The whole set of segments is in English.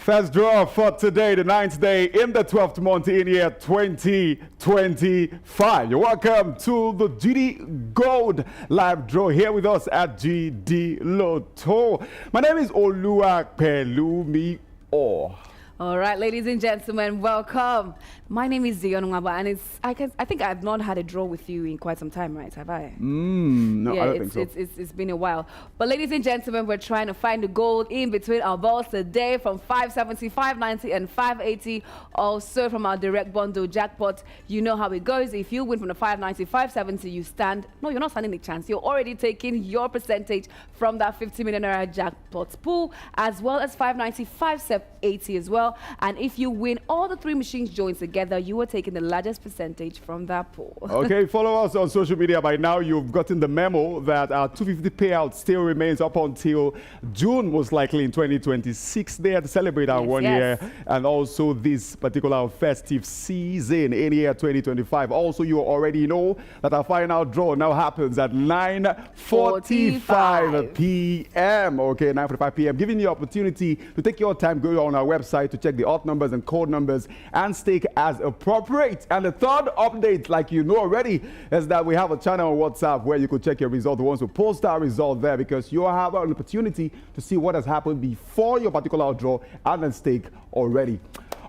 First draw for today, the 9th day in the 12th month in year 2025. You're welcome to the GD Gold live draw here with us at GD Lotto. My name is Olua Pelumi O. All right, ladies and gentlemen, welcome. My name is Zion Ngaba, and I think I've not had a draw with you in quite some time, right? Have I? No, yeah, I don't think so. It's been a while. But ladies and gentlemen, we're trying to find the gold in between our balls today from 570, 590, and 580. Also from our direct bundle jackpot. You know how it goes. If you win from the 590, 570, you stand. No, you're not standing a chance. You're already taking your percentage from that 50 million naira jackpot pool, as well as 590, 580 as well. And if you win all the three machines joined together, you are taking the largest percentage from that pool. Okay, follow us on social media. By now, you've gotten the memo that our 250 payout still remains up until June, most likely in 2026. There to celebrate our year and also this particular festive season in year 2025. Also, you already know that our final draw now happens at 9:45 p.m. Okay, 9:45 p.m. Giving you opportunity to take your time, go on our website to check the odd numbers and code numbers and stake as appropriate. And the third update, like you know already, is that we have a channel on WhatsApp where you could check your result. The ones who post our result there, because you have an opportunity to see what has happened before your particular draw and then stake already.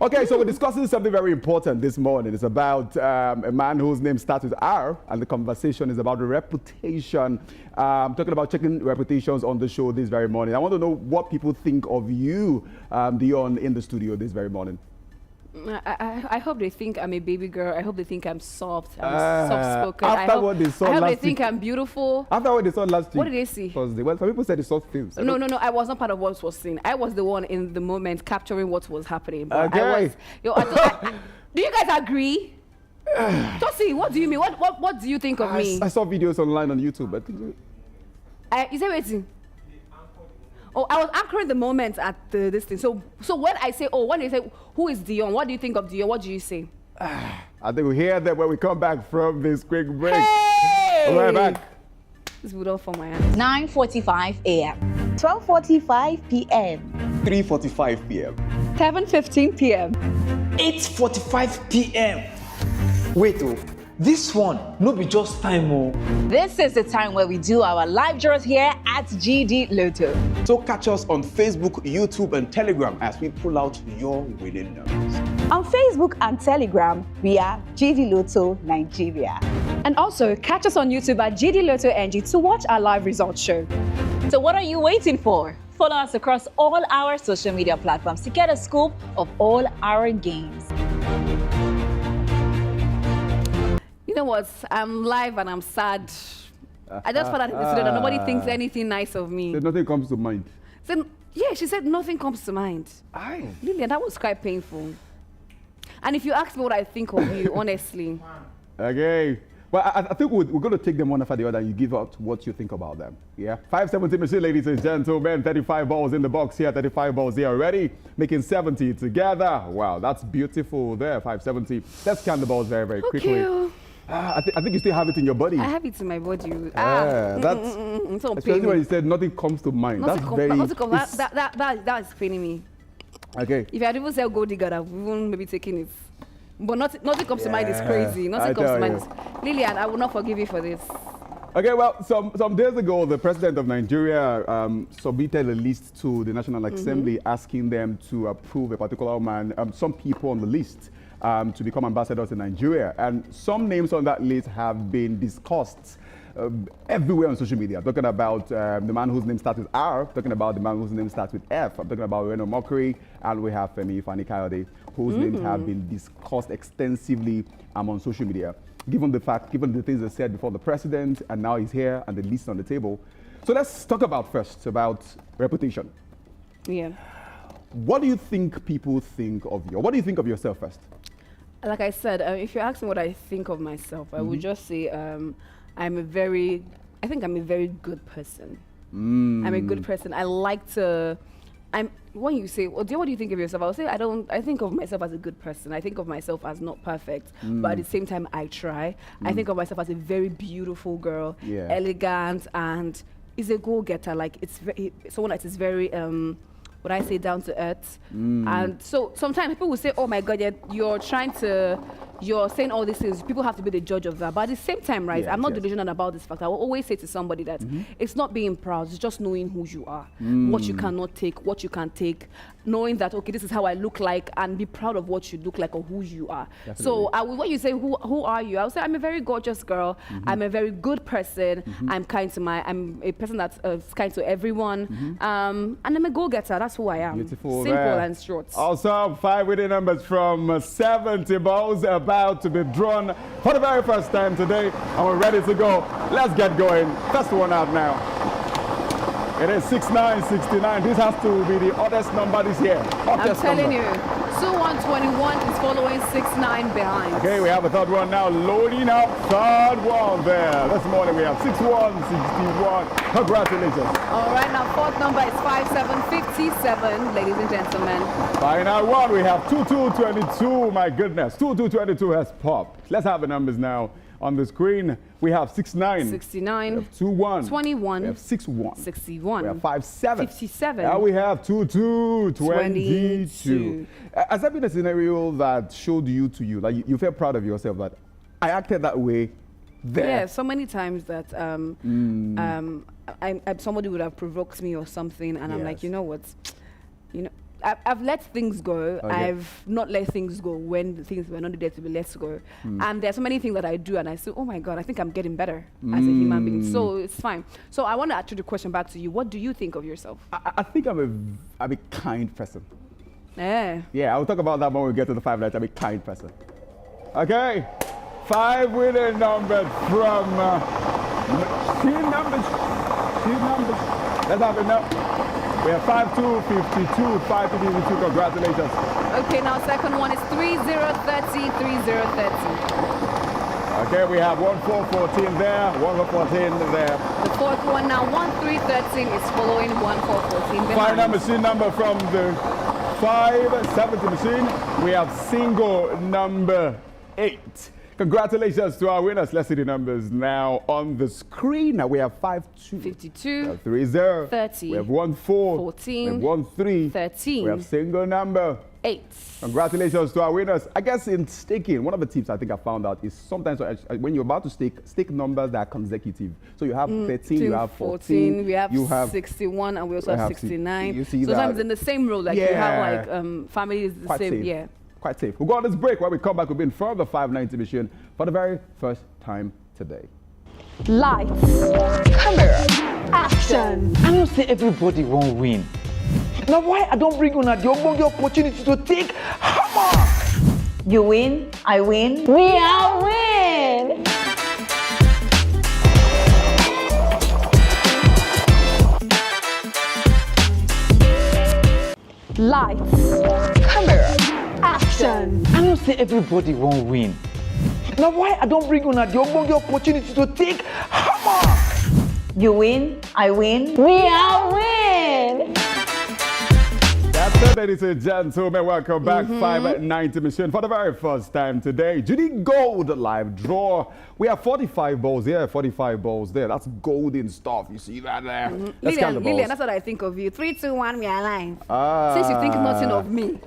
Okay, so we're discussing something very important this morning. It's about a man whose name starts with R, and the conversation is about the reputation. Talking about checking reputations on the show this very morning. I want to know what people think of you, Dion, in the studio this very morning. I hope they think I'm a baby girl. I hope they think I'm soft. I'm soft-spoken. After what they saw I hope last they think week. I'm beautiful. After what they saw last week. What did they see? Thursday. Well, some people said they saw things. No. I was not part of what was seen. I was the one in the moment capturing what was happening. But Okay. do you guys agree? Josie, what do you mean? What do you think of me? I saw videos online on YouTube. I think Is there waiting? Oh, I was anchoring the moment at this thing. So when I say, when they say, who is Dion? What do you think of Dion? What do you say? I think we hear that when we come back from this quick break. Hey! We'll be right back. This would all for my hands. 9:45 a.m. 12:45 p.m. 3:45 p.m. 7:15 p.m. 8:45 p.m. Wait, this one no be just time. This is the time where we do our live draws here at GD Lotto. So catch us on Facebook, YouTube, and Telegram as we pull out your winning numbers. On Facebook and Telegram, we are GD Lotto Nigeria. And also catch us on YouTube at GDLOTTONG to watch our live results show. So what are you waiting for? Follow us across all our social media platforms to get a scoop of all our games. You know what? I'm live and I'm sad. I just found out in the studio that nobody thinks anything nice of me. Nothing comes to mind. So, yeah, she said nothing comes to mind. Aye. Lillian, that was quite painful. And if you ask me what I think of you, honestly. Okay. Well, I think we're going to take them one after the other and you give out what you think about them. Yeah? 570 machine, ladies and gentlemen. 35 balls in the box here, 35 balls here already. Making 70 together. Wow, that's beautiful there, 570. Let's scan the balls very, very quickly. Okay. I think you still have it in your body. I have it in my body. That's so especially when you said nothing comes to mind. That's that is paining me. Okay. If I had even said gold digger, I wouldn't maybe taking it. But nothing comes to mind. It's crazy. Nothing comes to mind. Lillian, I will not forgive you for this. Okay, well, some days ago, the president of Nigeria submitted a list to the National Assembly asking them to approve a particular man, some people on the list. To become ambassadors in Nigeria. And some names on that list have been discussed everywhere on social media. I'm talking about the man whose name starts with R, talking about the man whose name starts with F. I'm talking about Reno Mokri, and we have Femi Fani-Kayode, whose names have been discussed extensively on social media. Given the things they said before the president, and now he's here, and the list on the table. So let's talk about reputation. Yeah. What do you think people think of you? What do you think of yourself first? Like I said, if you ask me what I think of myself, I would just say I think I'm a very good person. I'm a good person. I like to, when you say, what do you think of yourself? I'll say, I think of myself as a good person. I think of myself as not perfect, but at the same time, I try. I think of myself as a very beautiful girl, elegant, and is a go-getter. Like, someone that is very would I say, down to earth. And so sometimes people will say, oh my God, you're saying all these things. People have to be the judge of that. But at the same time, right, I'm not delusional about this fact. I will always say to somebody that it's not being proud, it's just knowing who you are, what you cannot take, what you can take, knowing that, okay, this is how I look like, and be proud of what you look like or who you are. Definitely. So when you say, who are you? I would say, I'm a very gorgeous girl. I'm a very good person. I'm a person that's kind to everyone. And I'm a go-getter. That's who I am. Beautiful. Simple and short. Also, 5 winning numbers from 70 balls about to be drawn for the very first time today. And we're ready to go. Let's get going. First one out now. It is 6969. This has to be the oddest number this year. I'm telling you, 2121 is following 69 behind. Okay, we have a third one now. Loading up third one there. This morning we have 6161. Congratulations. All right, now fourth number is 5757, ladies and gentlemen. Final one, we have 2222. My goodness, 2222 has popped. Let's have the numbers now. On the screen, we have 69. 69. We have 21. 21. We have 61. 61. We have 57. 57. Now we have 22. Has there been a scenario that showed you to you, like you felt proud of yourself that I acted that way there? Yeah, so many times that somebody would have provoked me or something, and I'm like, you know what, I've let things go. Okay. I've not let things go when the things were not there to be let go. And there's so many things that I do, and I say, oh my God, I think I'm getting better as a human being. So it's fine. So I want to actually the question back to you. What do you think of yourself? I think I'm a kind person. Yeah. Yeah, I'll talk about that when we get to the 5 letters. I'm a kind person. Okay. 5 winning numbers from machine numbers. Let's have it now. We have 5252, 5252. Congratulations. Okay, now second one is 3030, 3030. Okay, we have 1414 there, 1414 there. The fourth one now, 1313 is following 1414. Final machine number from the 570 machine. We have single number 8. Congratulations to our winners. Let's see the numbers now on the screen. Now we have 52, 52, 30, 30, we have 14, 14, we have 13, 13, we have single number 8. Congratulations to our winners. I guess in staking, one of the tips I think I found out is sometimes when you're about to stake numbers that are consecutive. So you have 13, you have 14, you have 61, and we also have 69. You see sometimes that? in the same row, like you have like families the quite same. Safe. Yeah. Quite safe. We'll go on this break. When we come back, we'll be in front of the 590 machine for the very first time today. Lights, camera, action. I don't say everybody won't win. Now why I don't bring on the opportunity to take hammer? You win, I win, we are win. Lights, camera, action. I don't say everybody won't win. Now why I don't bring on the opportunity to take hammer? You win, I win, we are win. That's it, ladies and gentlemen. Welcome back. 590 machine for the very first time today. GD Gold live draw. We have 45 balls here, 45 balls there. That's golden stuff. You see that there? Lillian, that's what I think of you. 3, 2, 1, we are alive. Since you think nothing of me.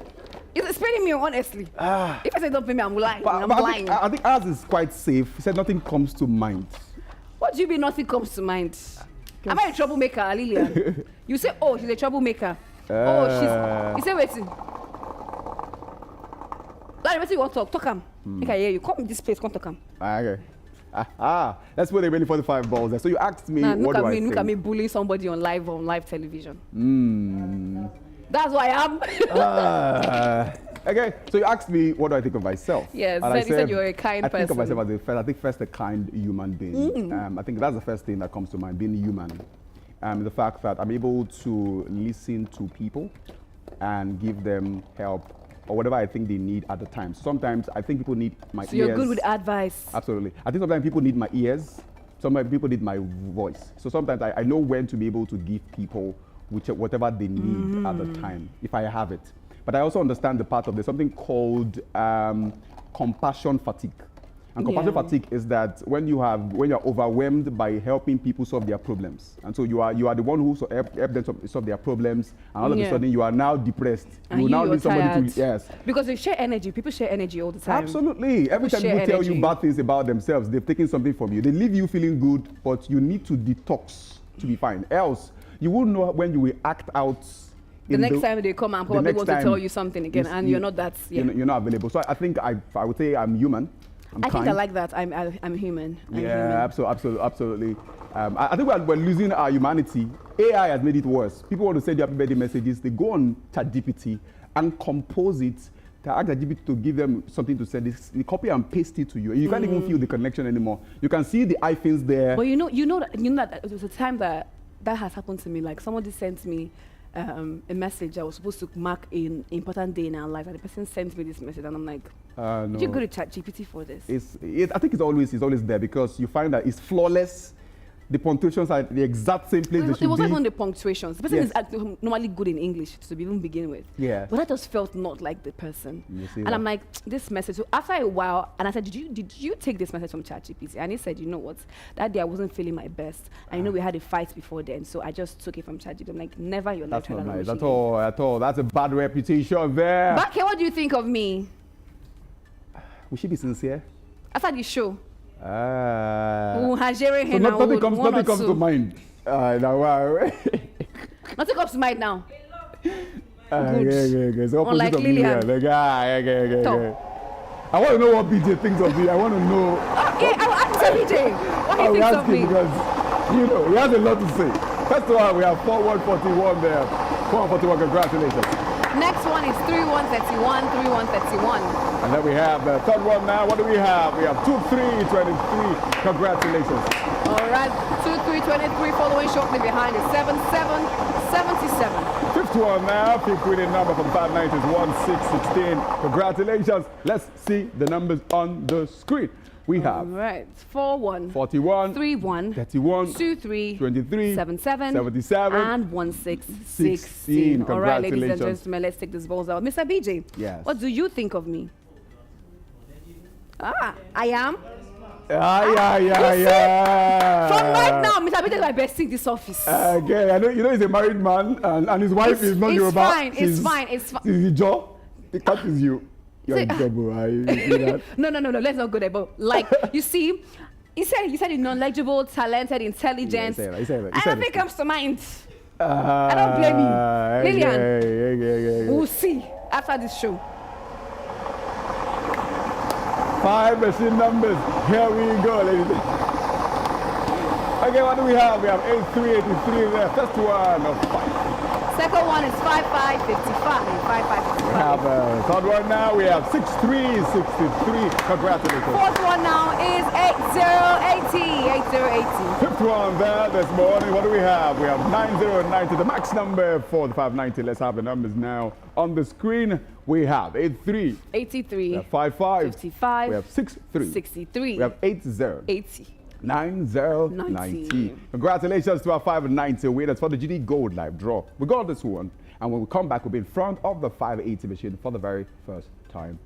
It's spreading me, honestly. If I say don't pay me, I'm lying. I'm lying. I think ours is quite safe. He said nothing comes to mind. What do you mean nothing comes to mind? Am I a troublemaker, Lillian? You say, oh, she's a troublemaker. You say, waiting. Like, what you want to talk? Talk him. I can hear you. Come in this place, come talk him. Okay. That's where they really 45 balls there. So you asked me, what do I think? Look at me bullying somebody on live television. That's why I am. Okay, so you asked me, what do I think of myself? Yes, and you said you're a kind person. I think of myself as first a kind human being. I think that's the first thing that comes to mind, being human. The fact that I'm able to listen to people and give them help or whatever I think they need at the time. Sometimes I think people need my ears. So you're good with advice. Absolutely. I think sometimes people need my ears. Sometimes people need my voice. So sometimes I know when to be able to give people whatever they need at the time, if I have it. But I also understand the part of there's something called compassion fatigue. And compassion Yeah. fatigue is that when you're overwhelmed by helping people solve their problems, and so you are the one who help them solve their problems, and all of a Yeah. sudden you are now depressed. And you now you're need somebody tired. to yes. Because they share energy. People share energy all the time. Absolutely. Every time share people tell energy. you bad things about themselves, they've taken something from you. They leave you feeling good, but you need to detox to be fine. Else, you won't know when you will act out. The next time they come and probably next want to time tell you something again, and you're not that. Yeah. You're not available. So I think I would say I'm human. I'm I think kind. I like that. I'm human. I'm Yeah, human. absolutely. I think we're losing our humanity. AI has made it worse. People want to send you happy birthday messages. They go on ChatGPT and compose it. They ask ChatGPT to give them something to send. They copy and paste it to you. You can't even feel the connection anymore. You can see the hyphens there. But you know that it was a time that has happened to me. Like somebody sent me a message I was supposed to mark an important day in our life, and the person sent me this message, and I'm like, No. did you go to ChatGPT for this? I think it's always there because you find that it's flawless. The punctuations are the exact same place they should It wasn't be. even the punctuations. The person Yes. is normally good in English to even begin with. Yeah. But I just felt not like the person. You see And that? I'm like, this message. So after a while, and I said, did you take this message from ChatGPT? And he said, you know what? That day I wasn't feeling my best. And you know we had a fight before then, so I just took it from ChatGPT. I'm like, never in your life That's try not that on nice me at again. all. At all. That's a bad reputation there. Back here, what do you think of me? We should be sincere. After the show, So nothing nothing comes to mind. Nothing comes to mind now. Okay. So Unlike opposite of me, Lillian. okay. Top. I want to know what BJ thinks of me. I want to know. Yeah, I will ask BJ. What I do will you think ask of him me? because, he has a lot to say. First of all, we have 4141 there. 4141, congratulations. Next one is 3131, 3131. And then we have the third one now. What do we have? We have 2323. Congratulations. All right, 2323 following shortly behind is 7777. Fifth one now. Fifth winning number from 590 is 1616. Congratulations. Let's see the numbers on the screen. We All have right, 41, 41, 31, 31, 23, 23, 77, 77, and 1616. All right, ladies and Congratulations. gentlemen, let's take this balls out. Mr. BJ, Yes. what do you think of me? I am. Yeah. From right now, Mr. BJ is my bestie in this office. Okay, I know he's a married man and his wife is not it's Yoruba. fine, it's fine. It's the jaw. The cat is you. You're in trouble. You see that? No, let's not go there. But like, you see, he said you're knowledgeable, talented, intelligent. Yeah, he said that. And nothing comes to mind. I don't blame you. Lillian, Okay. we'll see after this show. 5 machine numbers. Here we go, ladies. Okay, what do we have? We have 8383 there. First one of 5. Second one is 5555. We 5555. have third one now. We have 6363. Congratulations. Fourth one now is 8080. 8080. Fifth one there this morning. What do we have? We have 9090, the max number for the 590. Let's have the numbers now on the screen. We have 83. 83. We have 55. 55. We have 63. 63. We have 80. 80. 9090. Congratulations to our 590 winners for the GD Gold Live draw. We got this one, and when we come back, we'll be in front of the 580 machine for the very first time.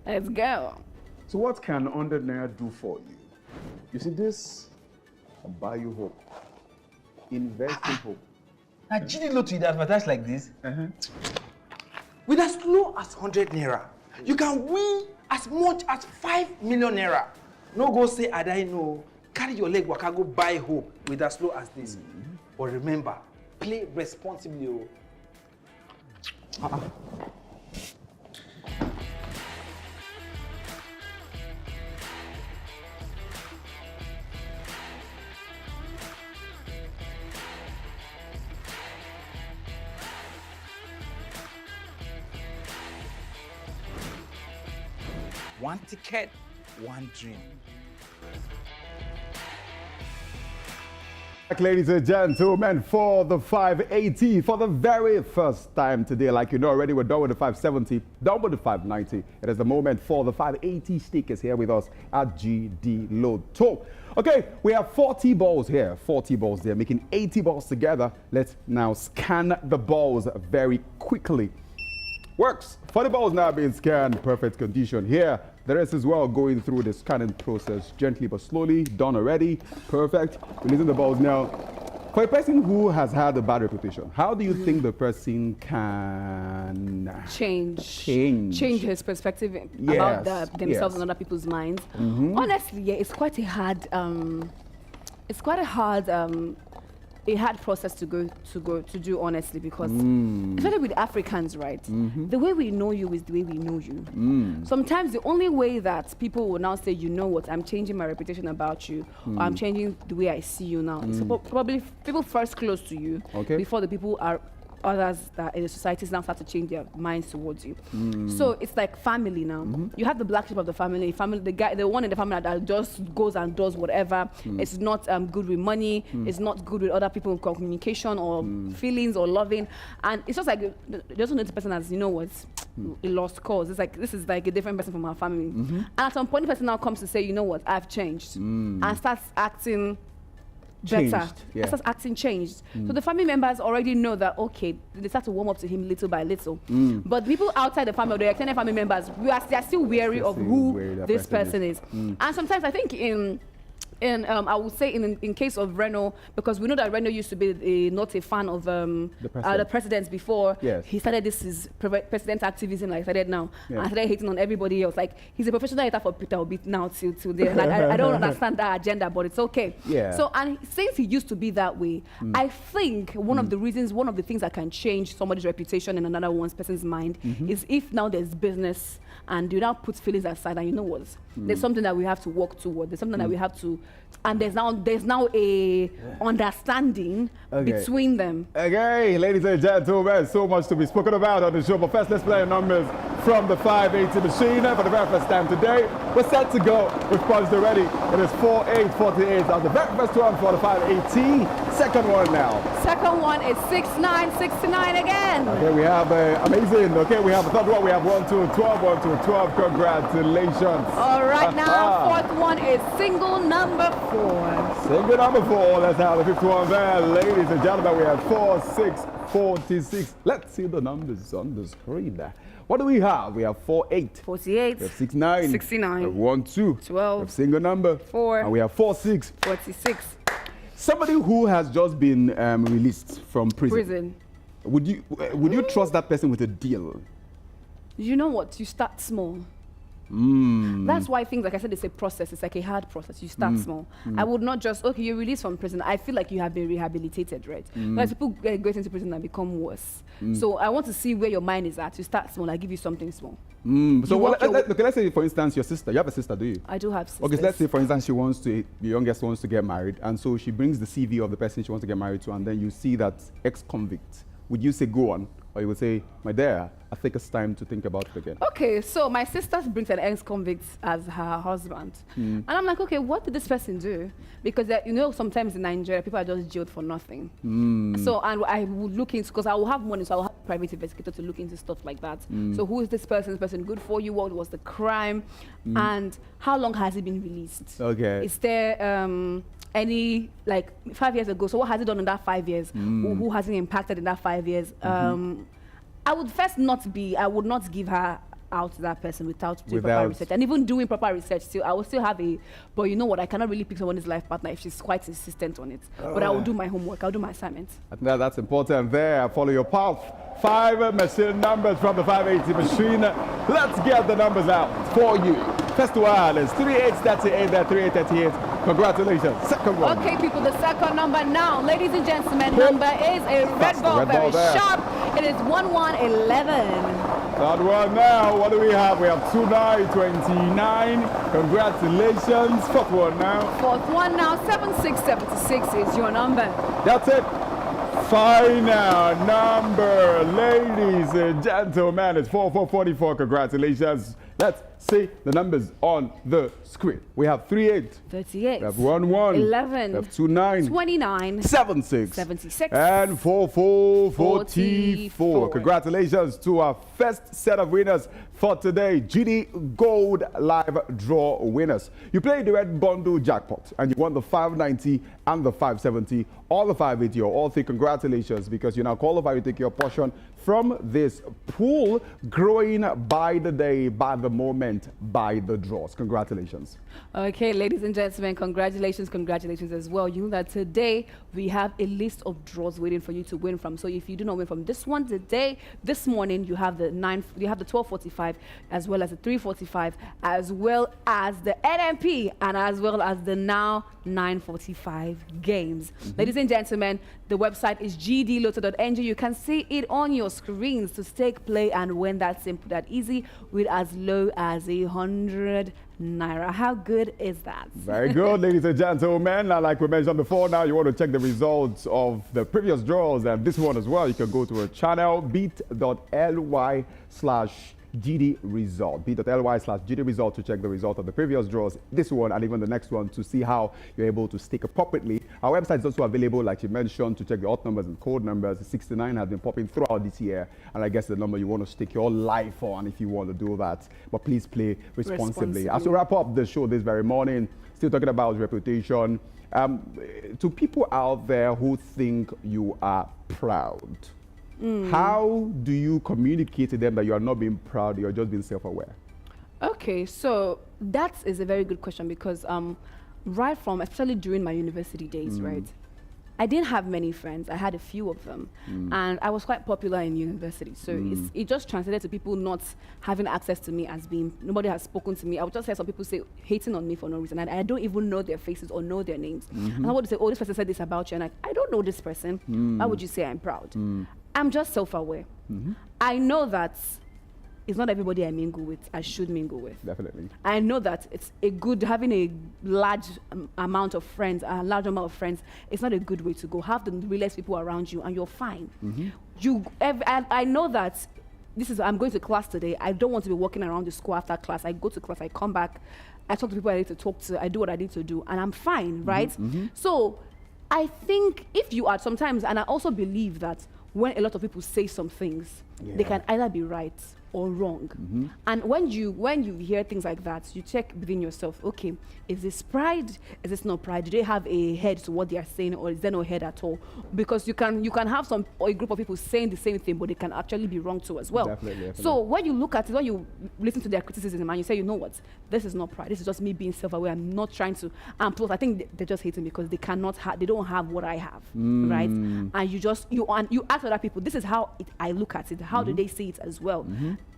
Let's go. So what can 100 Naira do for you? You see this? I'll buy you hope. Invest in hope. Now, GDLOTTONG advertise like this. With as low as 100 Naira, you can win as much as 5 million Naira. No go say, I don't know. Carry your leg, waka go buy hope with as low as this. But remember, play responsibly. One ticket, one dream. Ladies and gentlemen, for the 580, for the very first time today, like you know already, we're done with the 570, done with the 590. It is the moment for the 580 stickers here with us at GDLOTTONG. Okay, we have 40 balls here, 40 balls there, making 80 balls together. Let's now scan the balls very quickly. Works. 40 balls now being scanned. Perfect condition here. The rest as well going through the scanning process gently but slowly. Done already. Perfect. Releasing the balls now. For a person who has had a bad reputation, how do you think the person can change his perspective about themselves and other people's minds? Honestly, yeah, it's quite a hard a hard process to do, honestly, because especially with Africans, right? The way we know you is the way we know you. Sometimes the only way that people will now say, you know what, I'm changing my reputation about you, or I'm changing the way I see you now. It's probably people first close to you before the people are others that in the societies now start to change their minds towards you. So it's like family now. You have the black sheep of the family, the one in the family that just goes and does whatever. It's not good with money. It's not good with other people in communication or feelings or loving. And it's just like, they just know the person as, you know what, a lost cause. It's like, this is like a different person from our family. And at some point, the person now comes to say, you know what, I've changed. And starts acting better. Starts acting changed. So the family members already know that, okay, they start to warm up to him little by little. But people outside the family, the extended family members, they're still wary of who this person is. And sometimes I think I would say in case of Reno, because we know that Reno used to be not a fan of the presidents before. He started this president activism, like I started now, and started hating on everybody else. Like, he's a professional hater for Peter Obi now till there. Like, I don't understand that agenda, but it's okay. So, and since he used to be that way, I think one of the things that can change somebody's reputation in another person's mind is if now there's business and you now put feelings aside, and you know what, there's something that we have to work toward. There's something that we have to, and there's now a understanding between them. Okay, ladies and gentlemen, so much to be spoken about on the show. But first, let's play numbers from the 580 machine for the very first time today. We're set to go. We've punched already. It is 4848. That's the very first one for the 580. Second one now. Second one is 6969 again. Okay, we have amazing. Okay, we have a third one. We have 1 2 12 1 2 12. Congratulations. All right, now fourth one is single number 4. Single number 4. Let's have the fifth one there, ladies and gentlemen. We have 4 6 46. Let's see the numbers on the screen there. What do we have? We have 48. 48. We have 69. 69. We have 1 2. 12. We have single number 4. And we have 4 6. 46. Somebody who has just been released from prison. Would you trust that person with a deal? You know what? You start small. That's why things, like I said, it's a process. It's like a hard process. You start small. I would not just, okay, you're released from prison. I feel like you have been rehabilitated, right? But people go into prison and become worse. So I want to see where your mind is at. You start small. I give you something small. So let's say, for instance, your sister. You have a sister, do you? I do have sisters. Okay, so let's say, for instance, the youngest wants to get married, and so she brings the CV of the person she wants to get married to, and then you see that ex-convict. Would you say go on? Or you would say, my dear, I think it's time to think about it again. Okay, so my sister brings an ex-convict as her husband. And I'm like, okay, what did this person do? Because, you know, sometimes in Nigeria, people are just jailed for nothing. So, and I would look into, because I will have money, so I will have a private investigator to look into stuff like that. So who is this person? Is this person good for you? What was the crime? And how long has he been released? Okay. Is there any, like 5 years ago, so what has he done in that 5 years? Who has he impacted in that 5 years? I would I would not give her out to that person without doing proper research. And even doing proper research still, I will still have but you know what, I cannot really pick someone's life partner if she's quite insistent on it. But I will do my homework, I'll do my assignments. I think that's important there. Follow your path. 5 machine numbers from the 580 machine. Let's get the numbers out for you. First one is 3838, 3838. Congratulations. Second one. Okay, people, the second number now. Ladies and gentlemen, number is a red ball, very sharp. It is 1111. Third one now. What do we have? We have 2929. Congratulations. Fourth one now. Fourth one now. 7676 is your number. That's it. Final number, ladies and gentlemen, it's 4444. Congratulations. Let's see the numbers on the screen. We have 38. 38. We have 11. 11. We have 29. 29. 76. 76. And 44. 44. Congratulations to our first set of winners for today. GD Gold Live Draw winners. You played the red bundle jackpot and you won the 590 and the 570, all the 580 or all three. Congratulations, because you now qualify to take your portion from this pool, growing by the day, by the moment, by the draws. Congratulations. Okay, ladies and gentlemen, congratulations as well. You know that today we have a list of draws waiting for you to win from. So if you do not win from this one today, this morning you have the 12:45, as well as the 3:45, as well as the NMP, and as well as the now 9:45 games. Ladies and gentlemen, the website is GDLOTTONG. You can see it on your screens to stake, play, and win. That simple, that easy, with as low as 100 naira. How good is that? Very good, ladies and gentlemen. Now, like we mentioned before, now you want to check the results of the previous draws and this one as well. You can go to our channel, bit.ly/GD result, bit.ly/GD result, to check the result of the previous draws, this one and even the next one, to see how you're able to stake appropriately. Our website is also available, like you mentioned, to check the odd numbers and code numbers. 69 has been popping throughout this year, and I guess the number you want to stake your life on if you want to do that. But please play responsibly. As we wrap up the show this very morning, still talking about reputation, to people out there who think you are proud, how do you communicate to them that you are not being proud, you're just being self-aware? Okay, so that is a very good question, because right from, especially during my university days, right, I didn't have many friends. I had a few of them, and I was quite popular in university. So it just translated to people not having access to me, as being, nobody has spoken to me. I would just hear some people say, hating on me for no reason, and I don't even know their faces or know their names. And I would say, oh, this person said this about you, and I don't know this person. Why would you say I'm proud? I'm just self-aware. I know that it's not everybody I mingle with, I should mingle with. Definitely. I know that it's a good, having a large amount of friends, it's not a good way to go. Have the realest people around you and you're fine. I know that I'm going to class today. I don't want to be walking around the school after class. I go to class, I come back, I talk to people I need to talk to, I do what I need to do, and I'm fine, right? So I think if you are sometimes, and I also believe that when a lot of people say some things, they can either be right or wrong. And when you hear things like that, you check within yourself, okay, is this pride? Is this not pride? Do they have a head to what they are saying, or is there no head at all? Because you can have a group of people saying the same thing, but they can actually be wrong too as well. Definitely. So when you look at it, when you listen to their criticism and you say, you know what, this is not pride, this is just me being self-aware, I'm not trying to, and plus I think they're just hating because they don't have what I have, right? And you ask other people, this is how I look at it, how do they see it as well?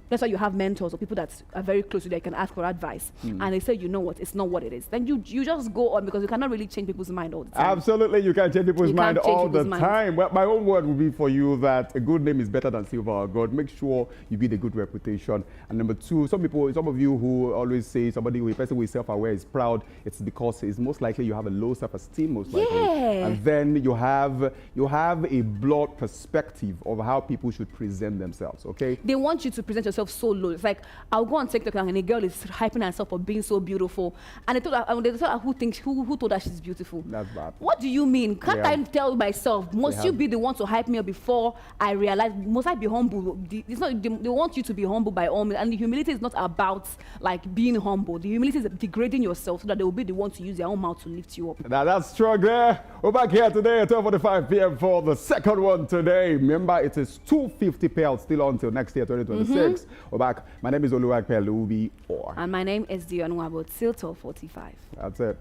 That's why you have mentors or people that are very close to you that can ask for advice. And they say, you know what, it's not what it is. Then you just go on, because you cannot really change people's mind all the time. Absolutely, you can't change people's mind all the time. Well, my own word would be for you that a good name is better than silver or gold. Make sure you build a good reputation. And number two, some of you who always say a person who is self-aware is proud, it's because it's most likely you have a low self-esteem, most likely. And then you have a broad perspective of how people should present themselves, okay? They want you to present yourself so low. It's like, I'll go on TikTok and a girl is hyping herself for being so beautiful, and they told her who told her she's beautiful. That's bad. What do you mean? Can't I tell myself? Must you be the one to hype me up before I realize? Must I be humble? It's not. They want you to be humble by all means, and the humility is not about like being humble. The humility is degrading yourself so that they will be the one to use their own mouth to lift you up. Now that's strong there. We're back here today at 12:45 p.m. for the second one today. Remember, it is 250 payouts still on until next year, 2026. We're back. My name is Oluwapelubi. And my name is Dion Wabo, till 12:45. That's it.